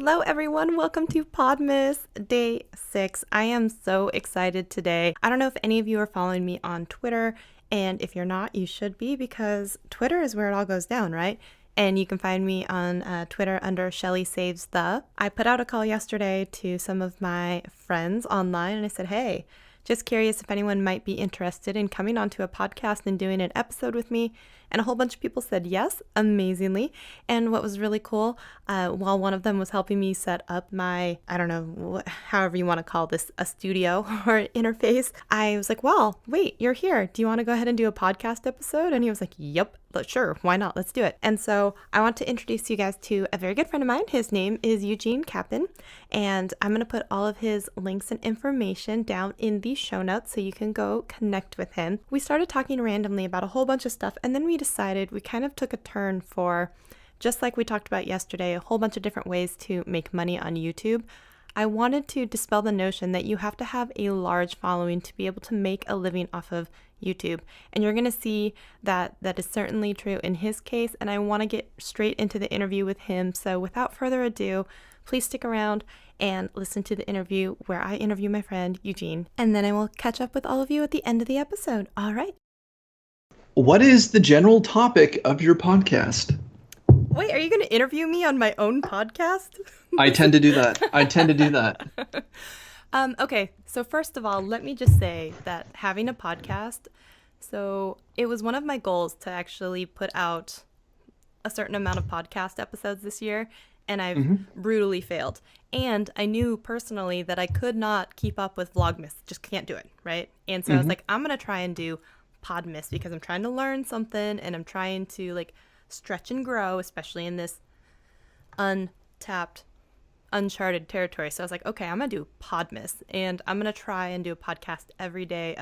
Hello, everyone. Welcome to Podmas Day 6. I am so excited today. I don't know if any of you are following me on Twitter, and if you're not, you should be because Twitter is where it all goes down, right? And you can find me on Twitter under Shelly Saves the. I put out a call yesterday to some of my friends online, and I said, hey, just curious if anyone might be interested in coming onto a podcast and doing an episode with me. And a whole bunch of people said yes, amazingly. And what was really cool, while one of them was helping me set up my, I don't know, however you want to call this, a studio or an interface, I was like, well, wait, you're here. Do you want to go ahead and do a podcast episode? And he was like, yep. Sure, why not? Let's do it. And so I want to introduce you guys to a very good friend of mine. His name is Eugene Capon, and I'm going to put all of his links and information down in the show notes so you can go connect with him. We started talking randomly about a whole bunch of stuff, and then we decided we kind of took a turn for, just like we talked about yesterday, a whole bunch of different ways to make money on YouTube. I wanted to dispel the notion that you have to have a large following to be able to make a living off of YouTube. And you're going to see that that is certainly true in his case. And I want to get straight into the interview with him. So without further ado, please stick around and listen to the interview where I interview my friend Eugene. And then I will catch up with all of you at the end of the episode. All right. What is the general topic of your podcast? Wait, are you going to interview me on my own podcast? I tend to do that. Okay, so first of all, let me just say that having a podcast, so it was one of my goals to actually put out a certain amount of podcast episodes this year, and I've brutally failed. And I knew personally that I could not keep up with Vlogmas, just can't do it, right? And so I was like, I'm going to try and do Podmas because I'm trying to learn something and I'm trying to like stretch and grow, especially in this untapped uncharted territory. So I was like, okay, I'm gonna do Podmas and I'm gonna try and do a podcast every day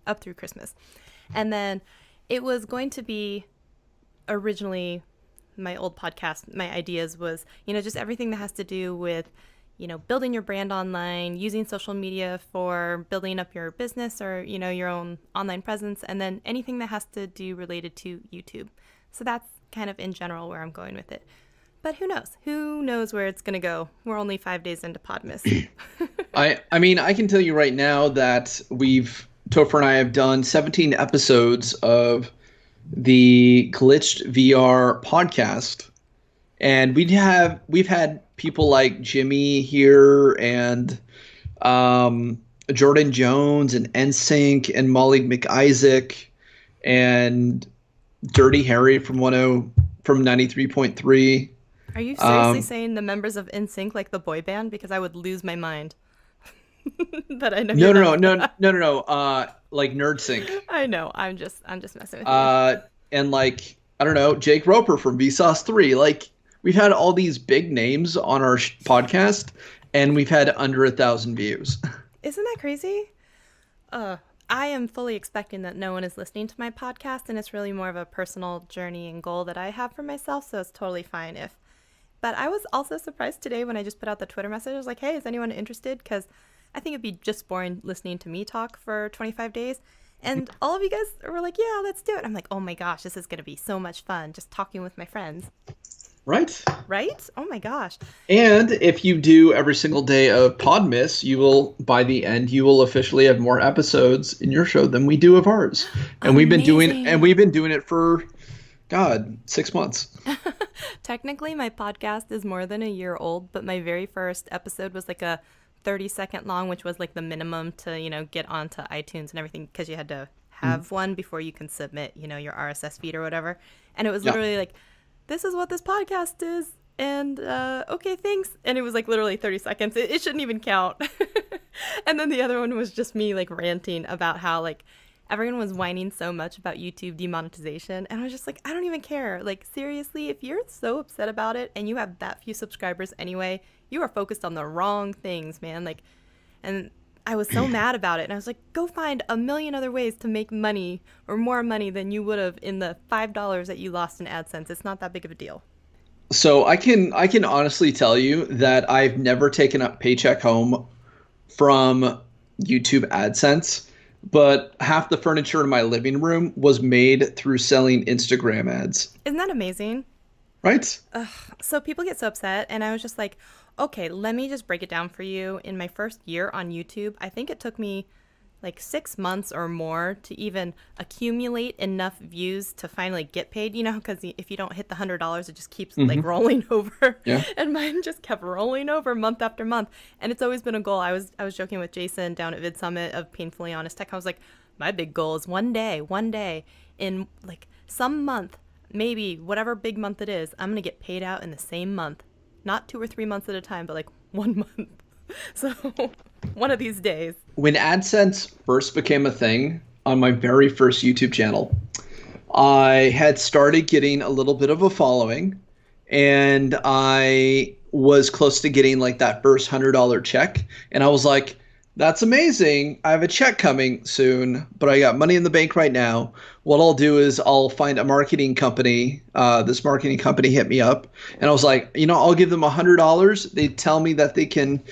up through Christmas. And then it was going to be originally my old podcast, my ideas was, just everything that has to do with, building your brand online, using social media for building up your business or, your own online presence, and then anything that has to do related to YouTube. So that's kind of in general where I'm going with it. But who knows? Who knows where it's going to go? We're only 5 days into Podmas. I mean, I can tell you right now that Topher and I have done 17 episodes of the Glitched VR podcast. And we've had people like Jimmy here and Jordan Jones and NSYNC and Molly McIsaac and Dirty Harry from 93.3. Are you seriously saying the members of NSYNC like the boy band? Because I would lose my mind. But I know. No. Like NerdSync. I know. I'm just messing with you. And like I don't know, Jake Roper from Vsauce 3. Like we've had all these big names on our podcast, and we've had under 1,000 views. Isn't that crazy? I am fully expecting that no one is listening to my podcast, and it's really more of a personal journey and goal that I have for myself, so it's totally fine if. But I was also surprised today when I just put out the Twitter message. I was like, hey, is anyone interested? Because I think it'd be just boring listening to me talk for 25 days. And all of you guys were like, yeah, let's do it. I'm like, oh my gosh, this is going to be so much fun just talking with my friends. Right? Oh my gosh. And if you do every single day of Podmas, by the end, you will officially have more episodes in your show than we do of ours. And we've been doing it for 6 months. Technically, my podcast is more than a year old, but my very first episode was like a 30-second long, which was like the minimum to, get onto iTunes and everything, because you had to have one before you can submit, your RSS feed or whatever. And it was literally like, this is what this podcast is, and okay, thanks. And it was like literally 30 seconds. It shouldn't even count. And then the other one was just me like ranting about how like everyone was whining so much about YouTube demonetization. And I was just like, I don't even care. Like, seriously, if you're so upset about it and you have that few subscribers anyway, you are focused on the wrong things, man. Like, and I was so mad about it. And I was like, go find a million other ways to make money or more money than you would have in the $5 that you lost in AdSense. It's not that big of a deal. So I can honestly tell you that I've never taken a paycheck home from YouTube AdSense, but half the furniture in my living room was made through selling Instagram ads. Isn't that amazing? right? So people get so upset, and I was just like, okay, let me just break it down for you. In my first year on YouTube, I think it took me like 6 months or more to even accumulate enough views to finally get paid, because if you don't hit the $100, it just keeps like Hmm. rolling over. Yeah. And mine just kept rolling over month after month. And it's always been a goal. I was joking with Jason down at Vid Summit of Painfully Honest Tech. I was like, my big goal is one day in like some month, maybe whatever big month it is, I'm going to get paid out in the same month. Not 2 or 3 months at a time, but like 1 month. So one of these days. When AdSense first became a thing on my very first YouTube channel, I had started getting a little bit of a following, and I was close to getting like that first $100 check. And I was like, that's amazing. I have a check coming soon, but I got money in the bank right now. What I'll do is I'll find a marketing company. This marketing company hit me up, and I was like, I'll give them $100. They tell me that they can,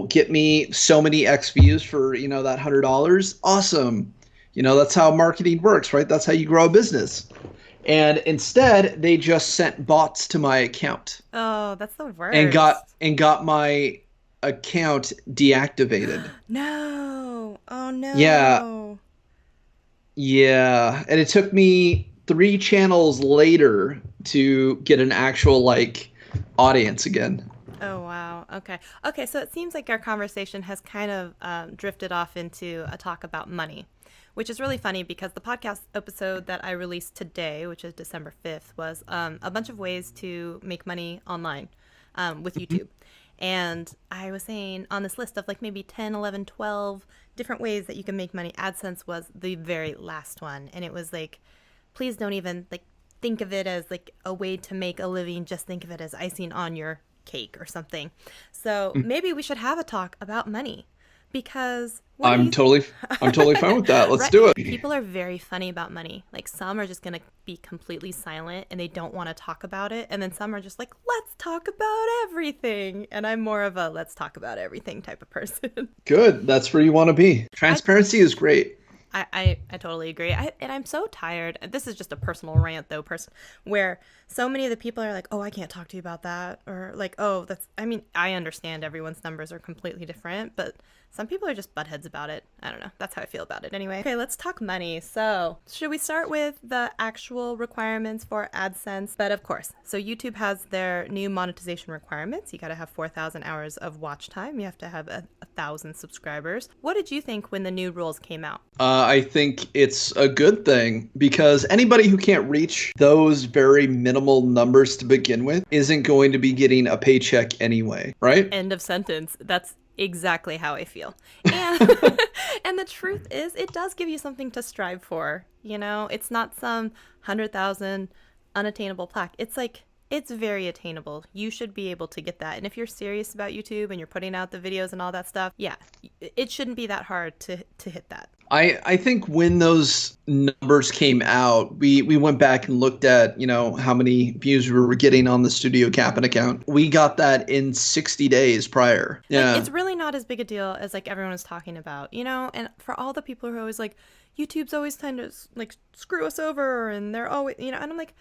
get me so many X views for, that $100. Awesome. That's how marketing works, right? That's how you grow a business. And instead, they just sent bots to my account Oh, that's the and worst. got my account deactivated. No. Oh Yeah, no. yeah. And it took me 3 channels later to get an actual like audience again. Oh wow. Okay. Okay. So it seems like our conversation has kind of drifted off into a talk about money, which is really funny because the podcast episode that I released today, which is December 5th, was a bunch of ways to make money online with YouTube. And I was saying on this list of like maybe 10, 11, 12 different ways that you can make money, AdSense was the very last one. And it was like, please don't even like think of it as like a way to make a living. Just think of it as icing on your cake or something. So maybe we should have a talk about money because what do I'm you totally I'm totally fine with that. Let's right? do it. People are very funny about money. Like some are just going to be completely silent and they don't want to talk about it. And then some are just like, let's talk about everything. And I'm more of a let's talk about everything type of person. Good. That's where you want to be. I, Transparency is great. I totally agree. And I'm so tired. This is just a personal rant, though, where so many of the people are like, oh, I can't talk to you about that. Or like, oh, I mean, I understand everyone's numbers are completely different, but some people are just buttheads about it. I don't know. That's how I feel about it anyway. Okay, let's talk money. So, should we start with the actual requirements for AdSense? But of course, so YouTube has their new monetization requirements. You got to have 4,000 hours of watch time. You have to have 1,000 subscribers. What did you think when the new rules came out? I think it's a good thing because anybody who can't reach those very minimal numbers to begin with isn't going to be getting a paycheck anyway, right? End of sentence. That's exactly how I feel. And and the truth is it does give you something to strive for. It's not some 100,000 unattainable plaque. It's like it's very attainable. You should be able to get that. And if you're serious about YouTube and you're putting out the videos and all that stuff, yeah, it shouldn't be that hard to hit that. I think when those numbers came out, we went back and looked at, how many views we were getting on the Studio Capon account. We got that in 60 days prior. Like, Yeah. it's really not as big a deal as like everyone is talking about, and for all the people who are always like, YouTube's always trying to like screw us over and they're always, and I'm like,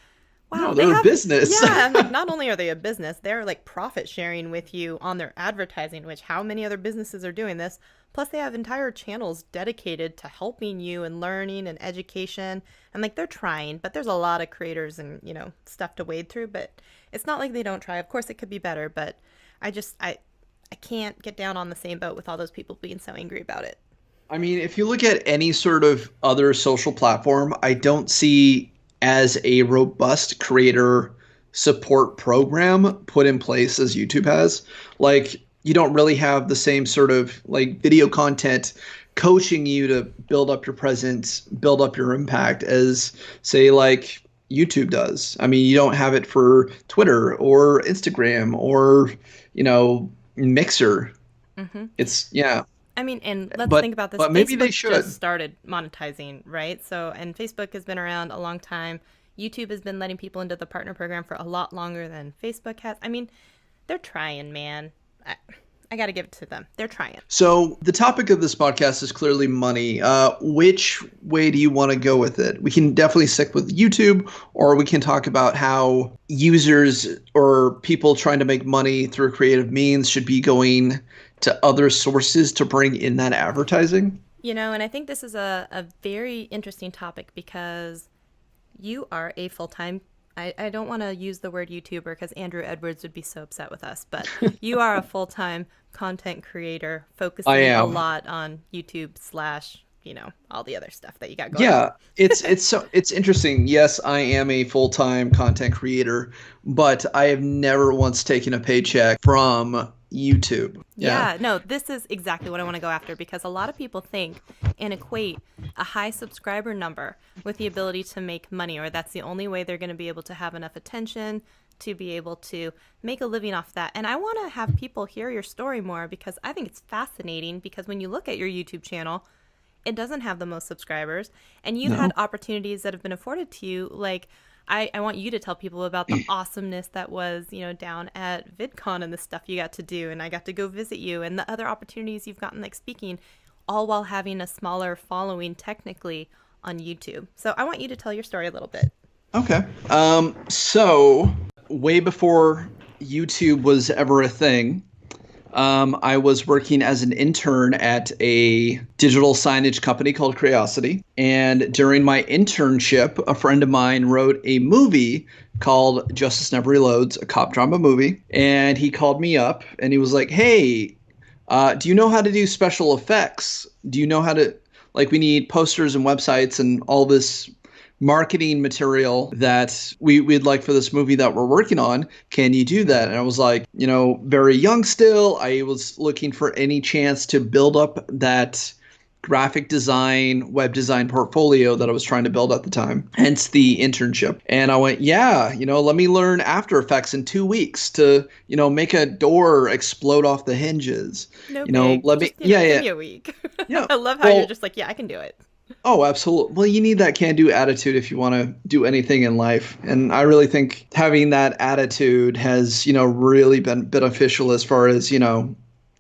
wow, No, they they're a have, business. yeah, I'm like, not only are they a business, they're like profit sharing with you on their advertising, which how many other businesses are doing this? Plus, they have entire channels dedicated to helping you and learning and education. And like they're trying, but there's a lot of creators and, stuff to wade through. But it's not like they don't try. Of course, it could be better, but I can't get down on the same boat with all those people being so angry about it. I mean, if you look at any sort of other social platform, I don't see as a robust creator support program put in place as YouTube has. Like, you don't really have the same sort of like video content coaching you to build up your presence, build up your impact as, say, like YouTube does. I mean, you don't have it for Twitter or Instagram or, Mixer. It's, yeah. I mean, and let's But think about this. but maybe they Facebook just should. started monetizing, right? So, and Facebook has been around a long time. YouTube has been letting people into the partner program for a lot longer than Facebook has. I mean, they're trying, man. I got to give it to them. They're trying. So the topic of this podcast is clearly money. Which way do you want to go with it? We can definitely stick with YouTube, or we can talk about how users or people trying to make money through creative means should be going to other sources to bring in that advertising. And I think this is a very interesting topic because you are a full-time, I don't want to use the word YouTuber because Andrew Edwards would be so upset with us, but you are a full-time content creator focusing a lot on YouTube slash, all the other stuff that you got going on. Yeah, it's interesting. Yes, I am a full-time content creator, but I have never once taken a paycheck from YouTube. Yeah, no, this is exactly what I want to go after because a lot of people think and equate a high subscriber number with the ability to make money, or that's the only way they're going to be able to have enough attention to be able to make a living off that. And I want to have people hear your story more because I think it's fascinating because when you look at your YouTube channel, it doesn't have the most subscribers, and you've had opportunities that have been afforded to you. Like, I want you to tell people about the awesomeness that was, down at VidCon and the stuff you got to do, and I got to go visit you, and the other opportunities you've gotten, like speaking, all while having a smaller following technically on YouTube. So I want you to tell your story a little bit. Okay. So way before YouTube was ever a thing, I was working as an intern at a digital signage company called Curiosity. And during my internship, a friend of mine wrote a movie called Justice Never Reloads, a cop drama movie. And he called me up and he was like, hey, do you know how to do special effects? Do you know how to, we need posters and websites and all this marketing material that we'd like for this movie that we're working on. Can you do that? And I was like, very young still. I was looking for any chance to build up that graphic design, web design portfolio that I was trying to build at the time, hence the internship. And I went, let me learn After Effects in 2 weeks to, make a door explode off the hinges. Let me, give me a week. Yeah. I love how you're just like, I can do it. Oh, absolutely. Well, you need that can-do attitude if you want to do anything in life. And I really think having that attitude has, really been beneficial as far as,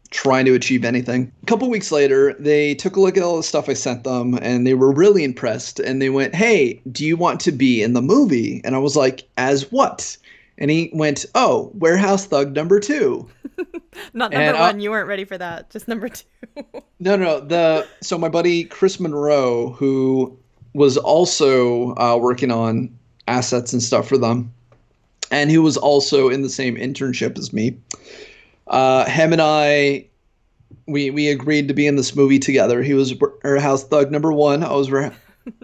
trying to achieve anything. A couple weeks later, they took a look at all the stuff I sent them and they were really impressed. And they went, hey, do you want to be in the movie? And I was like, as what? And he went, oh, Warehouse Thug number 2. Not number 1. You weren't ready for that. Just number 2. No. So my buddy Chris Monroe, who was also working on assets and stuff for them, and who was also in the same internship as me, him and I, we agreed to be in this movie together. He was Warehouse Thug number 1. I was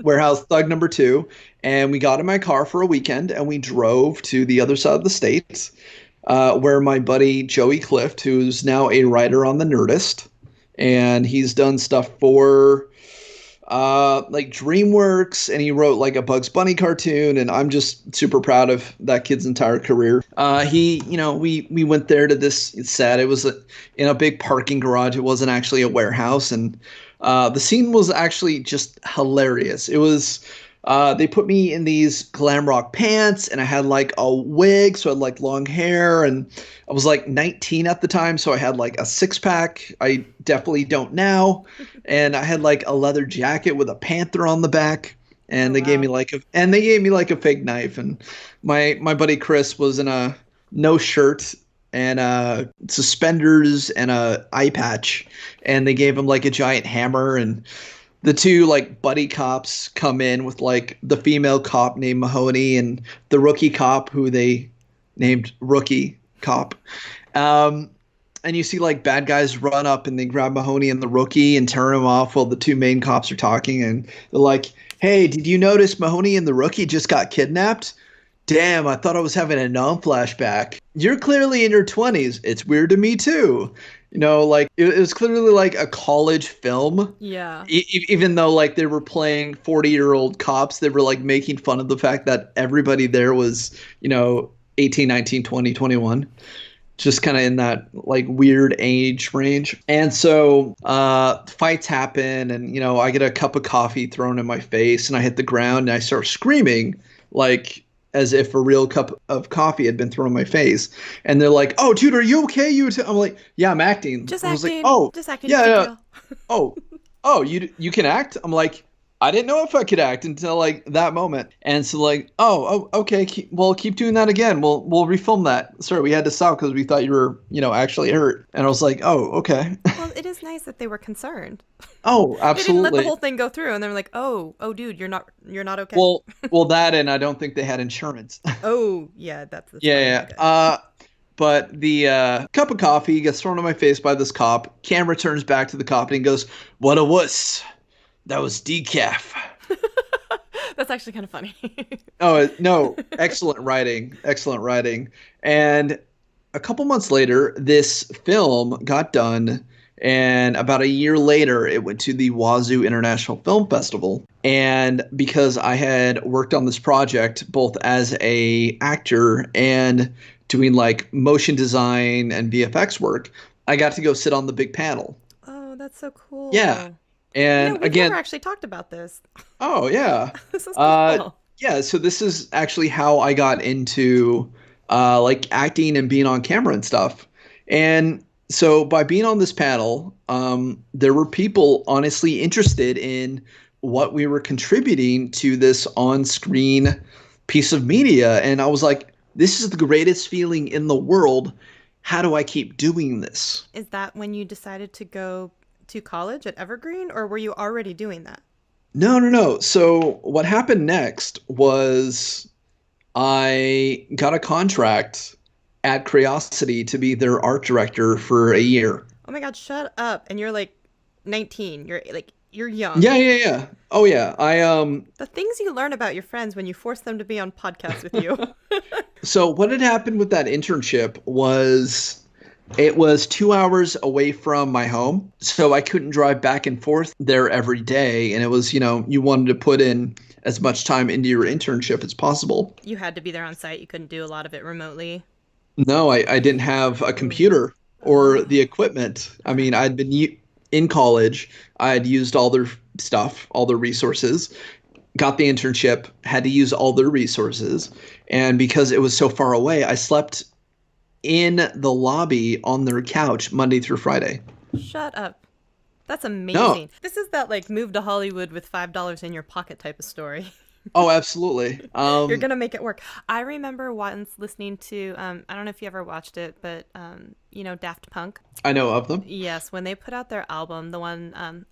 Warehouse Thug number 2. And we got in my car for a weekend and we drove to the other side of the state, where my buddy Joey Clift, who's now a writer on The Nerdist, and he's done stuff for DreamWorks, and he wrote a Bugs Bunny cartoon, and I'm just super proud of that kid's entire career. We went there to this set. It was in a big parking garage. It wasn't actually a warehouse, and the scene was actually just hilarious. It was they put me in these glam rock pants, and I had a wig, so I had long hair, and I was 19 at the time, so I had a six-pack. I definitely don't now. And I had a leather jacket with a panther on the back, and they gave me a fake knife. And my buddy Chris was in a no shirt and suspenders and a eye patch, and they gave him a giant hammer. And the two buddy cops come in with the female cop named Mahoney and the rookie cop who they named Rookie Cop. And you see bad guys run up and they grab Mahoney and the rookie and turn him off while the two main cops are talking. And they're like, hey, did you notice Mahoney and the rookie just got kidnapped? Damn, I thought I was having a non-flashback. You're clearly in your 20s. It's weird to me too. It was clearly a college film. Yeah. Even though they were playing 40-year-old cops, they were making fun of the fact that everybody there was, 18, 19, 20, 21. Just kind of in that weird age range. And so fights happen, and I get a cup of coffee thrown in my face and I hit the ground and I start screaming as if a real cup of coffee had been thrown in my face. And they're like, "Oh, dude, are you okay?" I'm like, "Yeah, I'm acting." Just I was like, acting. "Oh, Just acting. No yeah, big yeah. deal. Oh, oh, you can act?" I'm like, I didn't know if I could act until like that moment. And so like, oh, okay, keep doing that again. We'll refilm that. Sorry, we had to stop because we thought you were, actually hurt. And I was like, oh, okay. Well, it is nice that they were concerned. Oh, They didn't let the absolutely. whole thing go through, and they're like, "Oh, dude, you're not okay." Well, that and I don't think they had insurance. Oh, yeah, that's Yeah, probably yeah. not good. But the cup of coffee gets thrown in my face by this cop. Camera turns back to the cop and he goes, "What a wuss. That was decaf." That's actually kind of funny. Oh, no, excellent writing. Excellent writing. And a couple months later, this film got done. And about a year later, it went to the Wazoo International Film Festival. And because I had worked on this project both as a actor and doing like motion design and VFX work, I got to go sit on the big panel. Oh, that's so Yeah. cool. And We've never again, actually talked about this. oh yeah. This is Uh cool. yeah, so this is actually how I got into like acting and being on camera and stuff. And so by being on this panel, there were people honestly interested in what we were contributing to this on-screen piece of media. And I was like, this is the greatest feeling in the world. How do I keep doing this? Is that when you decided to go to college at Evergreen, or were you already doing that? No, no, no. So what happened next was I got a contract at Curiosity to be their art director for a year. Oh my God, shut up. And you're like 19. You're young. Yeah, yeah, yeah. Oh yeah. The things you learn about your friends when you force them to be on podcasts with you. So what had happened with that internship was it was 2 hours away from my home. So I couldn't drive back and forth there every day. And it was, you wanted to put in as much time into your internship as possible. You had to be there on site. You couldn't do a lot of it remotely. No, I didn't have a Ooh. computer or Oh. the equipment. I mean, in college, I'd used all their stuff, all their resources, got the internship, had to use all their resources. And because it was so far away, I slept in the lobby on their couch Monday through Friday. Shut up. That's No. amazing. This is that like move to Hollywood with $5 in your pocket type of story. Oh, absolutely. You're gonna make it work. I remember once listening to I don't know if you ever watched it, but Daft Punk. I know of them. Yes, when they put out their album, the one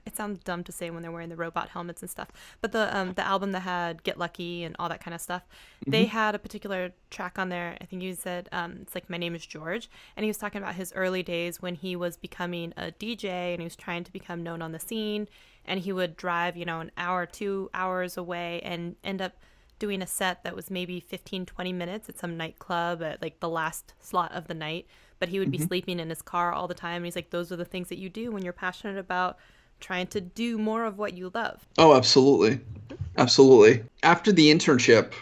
it sounds dumb to say when they're wearing the robot helmets and stuff, but the album that had Get Lucky and all that kind of stuff, they Hmm. had a particular track on there. I think you said it's like My Name is George, and he was talking about his early days when he was becoming a DJ and he was trying to become known on the scene, and he would drive, an hour, 2 hours away and end up doing a set that was maybe 15, 20 minutes at some nightclub at like the last slot of the night, but he would be Hmm. sleeping in his car all the time. And he's like, those are the things that you do when you're passionate about trying to do more of what you love. Oh, absolutely. Absolutely. After the internship,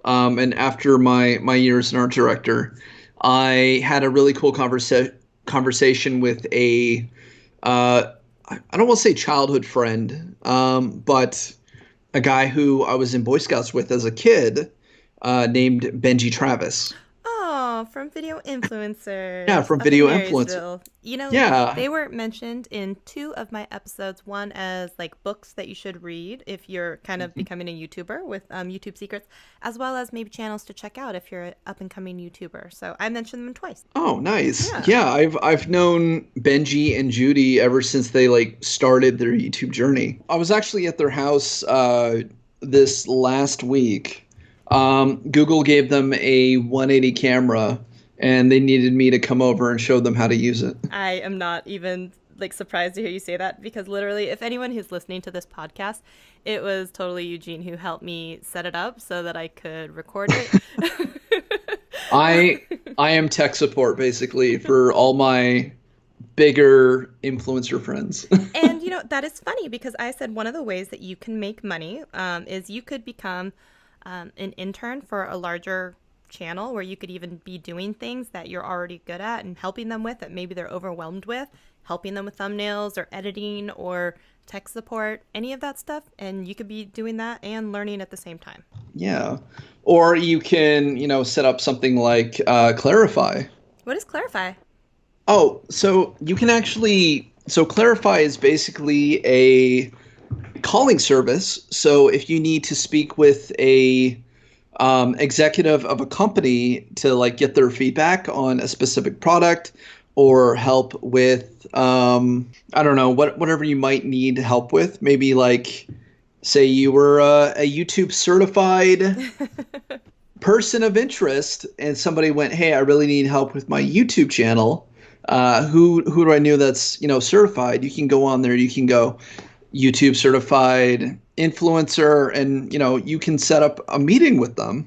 and after my year as an art director, I had a really cool conversation with I don't want to say childhood friend, but a guy who I was in Boy Scouts with as a kid, named Benji Travis. Oh, from Video Yeah, Influencers from up in Video Influencer. Marysville. Yeah. They were mentioned in two of my episodes. One as like books that you should read if you're kind of Mhm. becoming a YouTuber with YouTube secrets, as well as maybe channels to check out if you're an up and coming YouTuber. So I mentioned them twice. Oh, nice. Yeah. Yeah, I've known Benji and Judy ever since they like started their YouTube journey. I was actually at their house this last week. Google gave them a 180 camera and they needed me to come over and show them how to use it. I am not even like surprised to hear you say that because literally if anyone who's listening to this podcast, it was totally Eugene who helped me set it up so that I could record it. I am tech support basically for all my bigger influencer friends. And that is funny because I said one of the ways that you can make money is you could become an intern for a larger channel where you could even be doing things that you're already good at and helping them with that maybe they're overwhelmed with, helping them with thumbnails or editing or tech support, any of that stuff. And you could be doing that and learning at the same time. Yeah. Or you can, set up something like Clarify. What is Clarify? Oh, so you can actually, so Clarify is basically a calling service. So if you need to speak with a executive of a company to like get their feedback on a specific product or help with, I don't know, whatever you might need help with, maybe like say you were a YouTube certified person of interest and somebody went, hey, I really need help with my YouTube channel. Who do I know that's, certified? You can go on there, you can go YouTube certified influencer, and, you can set up a meeting with them.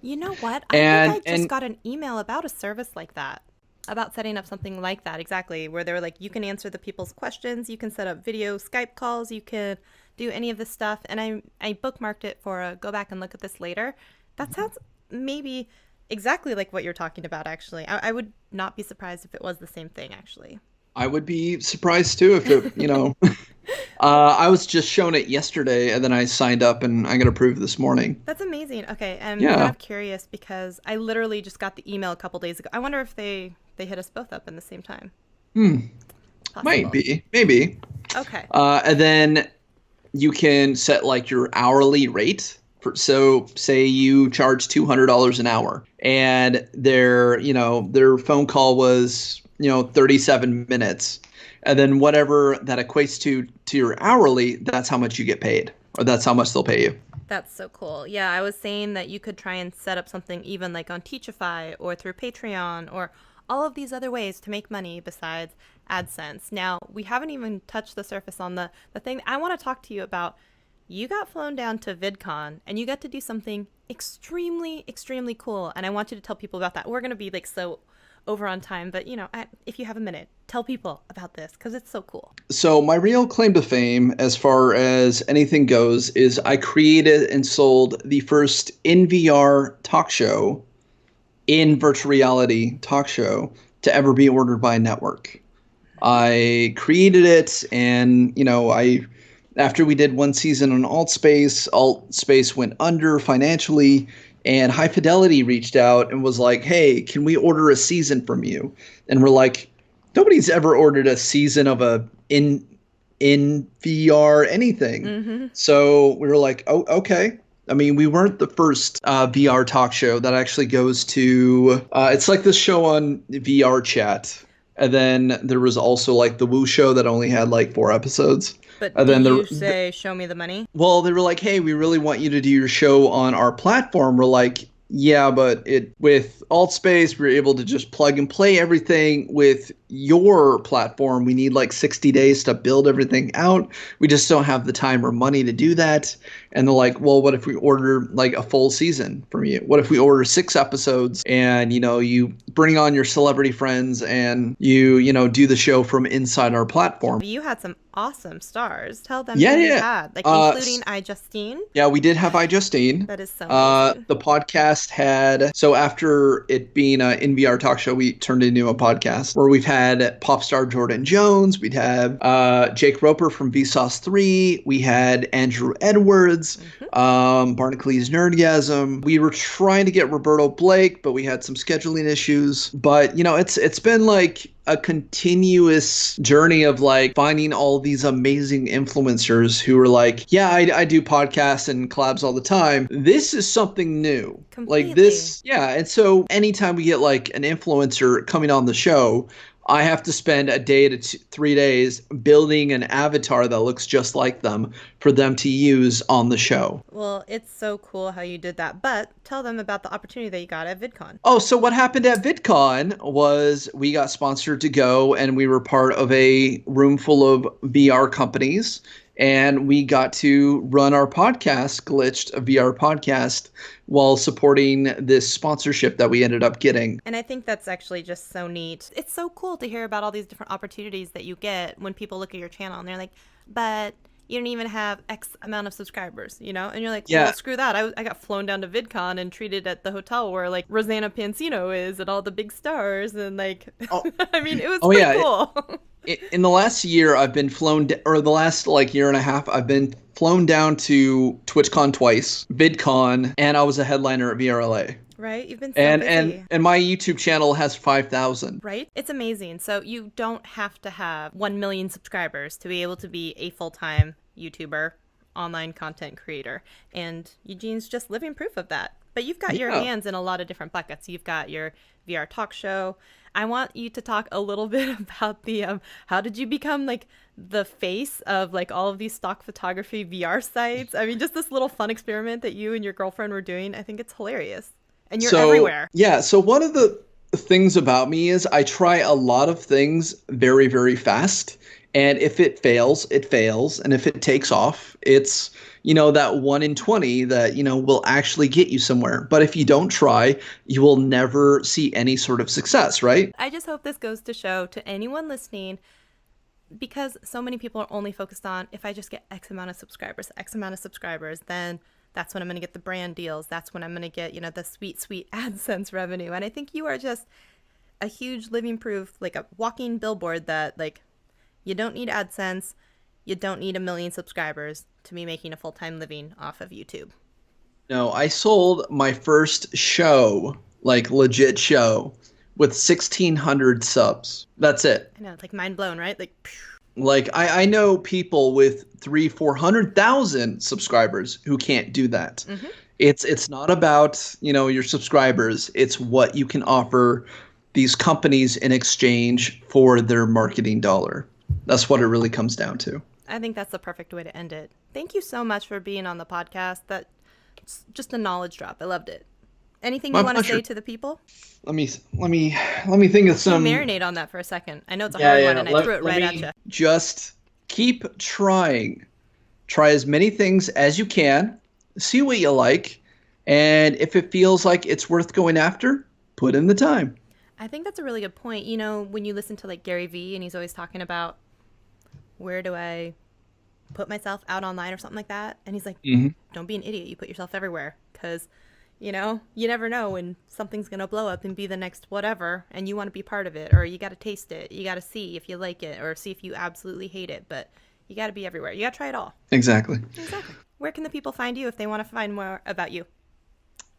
You know what? I think And, I just and got an email about a service like that. About setting up something like that, exactly. Where they were like, you can answer the people's questions, you can set up video Skype calls, you could do any of this stuff. And I bookmarked it for a go back and look at this later. That sounds maybe exactly like what you're talking about, actually. I would not be surprised if it was the same thing, actually. I would be surprised too if it, I was just shown it yesterday and then I signed up and I got approved this morning. That's amazing. Okay, I'm kind Yeah. of curious because I literally just got the email a couple days ago. I wonder if they hit us both up in the same time. Hmm. Might Possible. be, maybe. Okay. And then you can set like your hourly rate. So say you charge $200 an hour and their phone call was, 37 minutes. And then whatever that equates to your hourly, that's how much you get paid, or that's how much they'll pay you. That's so cool. Yeah, I was saying that you could try and set up something even like on Teachify or through Patreon or all of these other ways to make money besides AdSense. Now, we haven't even touched the surface on the thing I want to talk to you about. You got flown down to VidCon and you got to do something extremely, extremely cool. And I want you to tell people about that. We're going to be like so over on time, but if you have a minute, tell people about this because it's so cool. So my real claim to fame, as far as anything goes, is I created and sold the first in VR talk show, in virtual reality talk show, to ever be ordered by a network. I created it, and I after we did one season on Alt Space went under financially, and High Fidelity reached out and was like, "Hey, can we order a season from you?" And we're like, "Nobody's ever ordered a season of a in VR anything." Mm-hmm. So we were like, "Oh, okay." I mean, we weren't the first VR talk show that actually goes to. It's like this show on VR Chat, and then there was also like the Woo Show that only had like 4 episodes. But And do then you say, show me the money? well, they were like, "Hey, we really want you to do your show on our platform." We're like, "Yeah, but with AltSpace, we're able to just plug and play everything. With your platform, we need like 60 days to build everything out. We just don't have the time or money to do that." And they're like, "Well, what if we order like a full season from you? What if we order 6 episodes and, you bring on your celebrity friends and do the show from inside our platform?" You had some awesome stars. Tell them Yeah, who you yeah. had, like Uh, including iJustine. Yeah, we did have iJustine. That is so amazing. The podcast had, so after it being an NVR talk show, we turned it into a podcast where we've had pop star Jordan Jones. We'd have Jake Roper from Vsauce 3. We had Andrew Edwards, Barnacules Nerdgasm. We were trying to get Roberto Blake, but we had some scheduling issues. But, it's been like a continuous journey of like finding all these amazing influencers who are like, yeah, I do podcasts and collabs all the time. This is something new. Completely. Like this, yeah. And so anytime we get like an influencer coming on the show, I have to spend a day to 3 days building an avatar that looks just like them for them to use on the show. Well, it's so cool how you did that. But tell them about the opportunity that you got at VidCon. Oh, so what happened at VidCon was we got sponsored to go, and we were part of a room full of VR companies, and we got to run our podcast, Glitched, a VR podcast, while supporting this sponsorship that we ended up getting. And I think that's actually just so neat. It's so cool to hear about all these different opportunities that you get when people look at your channel and they're like, but you don't even have X amount of subscribers, And you're like, Yeah. well, screw that. I got flown down to VidCon and treated at the hotel where like Rosanna Pansino is and all the big stars and like, Oh, I mean, it was oh pretty yeah. cool. In the last year, I've been or the last like year and a half, I've been flown down to TwitchCon twice, VidCon, and I was a headliner at VRLA. Right? You've been so And busy. my YouTube channel has 5,000. Right? It's amazing. So you don't have to have 1 million subscribers to be able to be a full-time YouTuber, online content creator. And Eugene's just living proof of that. But you've got your hands in a lot of different buckets. You've got your VR talk show. I want you to talk a little bit about the how did you become like the face of like all of these stock photography VR sites? I mean, just this little fun experiment that you and your girlfriend were doing. I think it's hilarious. And you're everywhere. Yeah, so one of the things about me is I try a lot of things very, very fast. And if it fails, it fails. And if it takes off, it's, that 1 in 20 that, will actually get you somewhere. But if you don't try, you will never see any sort of success, right? I just hope this goes to show to anyone listening, because so many people are only focused on, if I just get X amount of subscribers, then that's when I'm going to get the brand deals. That's when I'm going to get, the sweet, sweet AdSense revenue. And I think you are just a huge living proof, like a walking billboard that like you don't need AdSense. You don't need 1 million subscribers to be making a full-time living off of YouTube. No, I sold my first show, like legit show, with 1,600 subs. That's it. I know, it's like mind blown, right? Like, phew. Like I know people with 300,000-400,000 subscribers who can't do that. Mm-hmm. It's not about, your subscribers. It's what you can offer these companies in exchange for their marketing dollar. That's what it really comes down to. I think that's the perfect way to end it. Thank you so much for being on the podcast. That's just a knowledge drop. I loved it. Anything you want to say to the people? Let me think of some. Marinate on that for a second. I know it's a hard one, and I threw it right at you. Just keep trying. Try as many things as you can. See what you like, and if it feels like it's worth going after, put in the time. I think that's a really good point. When you listen to like Gary Vee, and he's always talking about where do I put myself out online or something like that, and he's like, Don't be an idiot. You put yourself everywhere, because you never know when something's going to blow up and be the next whatever, and you want to be part of it, or you got to taste it. You got to see if you like it or see if you absolutely hate it, but you got to be everywhere. You got to try it all. Exactly. Where can the people find you if they want to find more about you?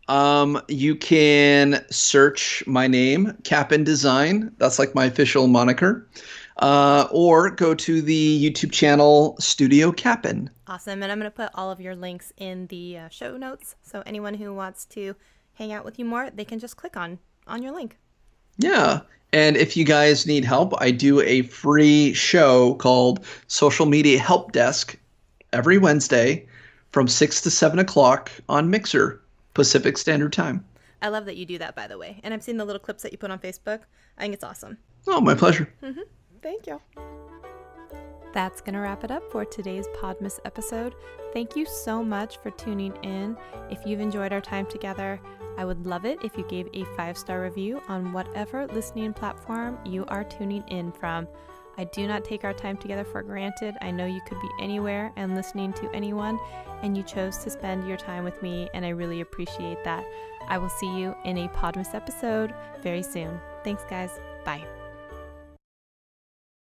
You can search my name, Capon Design. That's like my official moniker. Or go to the YouTube channel Studio Capon. Awesome. And I'm going to put all of your links in the show notes. So anyone who wants to hang out with you more, they can just click on your link. Yeah. And if you guys need help, I do a free show called Social Media Help Desk every Wednesday from 6 to 7 o'clock on Mixer, Pacific Standard Time. I love that you do that, by the way. And I've seen the little clips that you put on Facebook. I think it's awesome. Oh, my pleasure. Mm-hmm. Thank you. That's going to wrap it up for today's Podmas episode. Thank you so much for tuning in. If you've enjoyed our time together, I would love it if you gave a 5-star review on whatever listening platform you are tuning in from. I do not take our time together for granted. I know you could be anywhere and listening to anyone, and you chose to spend your time with me, and I really appreciate that. I will see you in a Podmas episode very soon. Thanks, guys. Bye.